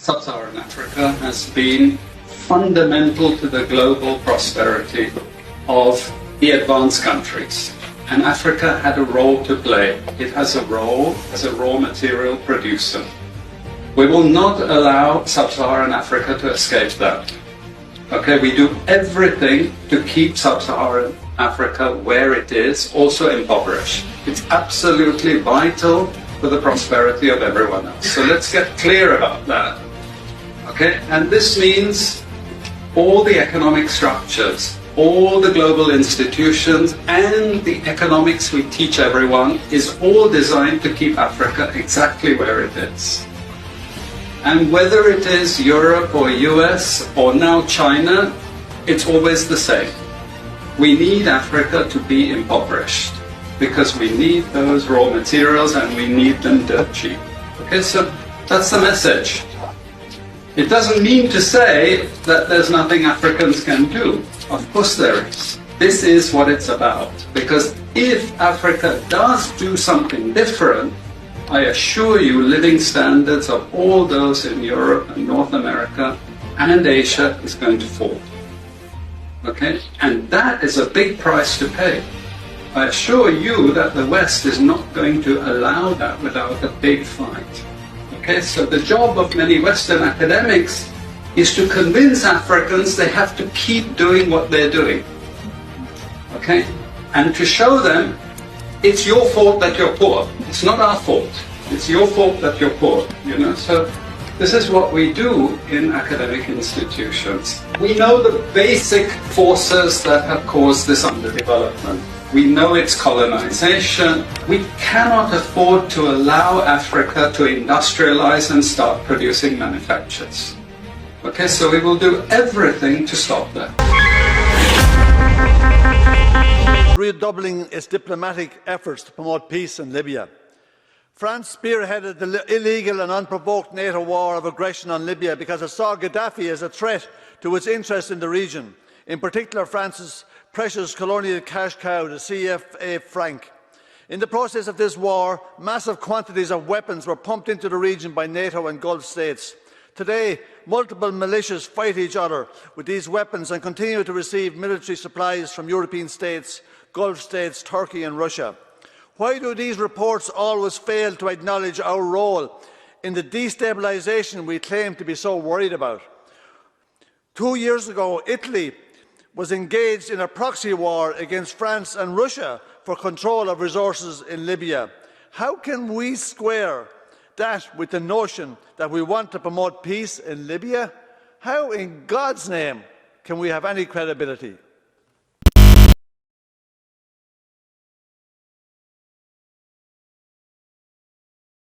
Sub-Saharan Africa has been fundamental to the global prosperity of the advanced countries. And Africa had a role to play. It has a role as a raw material producer. We will not allow Sub-Saharan Africa to escape that. Okay, we do everything to keep Sub-Saharan Africa where it is, also impoverished. It's absolutely vital for the prosperity of everyone else. So let's get clear about that. Okay, and this means all the economic structures, all the global institutions, and the economics we teach everyone is all designed to keep Africa exactly where it is. And whether it is Europe or US or now China, it's always the same. We need Africa to be impoverished because we need those raw materials and we need them dirt cheap. Okay, so that's the message. It doesn't mean to say that there's nothing Africans can do. Of course there is. This is what it's about. Because if Africa does do something different, I assure you living standards of all those in Europe and North America and Asia is going to fall. Okay? And that is a big price to pay. I assure you that the West is not going to allow that without a big fight. Okay, so the job of many Western academics is to convince Africans they have to keep doing what they're doing. Okay? And to show them it's your fault that you're poor. It's not our fault. It's your fault that you're poor. You know? So this is what we do in academic institutions. We know the basic forces that have caused this underdevelopment. We know it's colonization. We cannot afford to allow Africa to industrialize and start producing manufactures. Okay, so we will do everything to stop that. Redoubling its diplomatic efforts to promote peace in Libya. France spearheaded the illegal and unprovoked NATO war of aggression on Libya because it saw Gaddafi as a threat to its interests in the region, in particular France's precious colonial cash cow, the CFA franc. In the process of this war, massive quantities of weapons were pumped into the region by NATO and Gulf states. Today, multiple militias fight each other with these weapons and continue to receive military supplies from European states, Gulf states, Turkey and Russia. Why do these reports always fail to acknowledge our role in the destabilisation we claim to be so worried about? 2 years ago, Italy was engaged in a proxy war against France and Russia for control of resources in Libya. How can we square that with the notion that we want to promote peace in Libya? How in God's name can we have any credibility?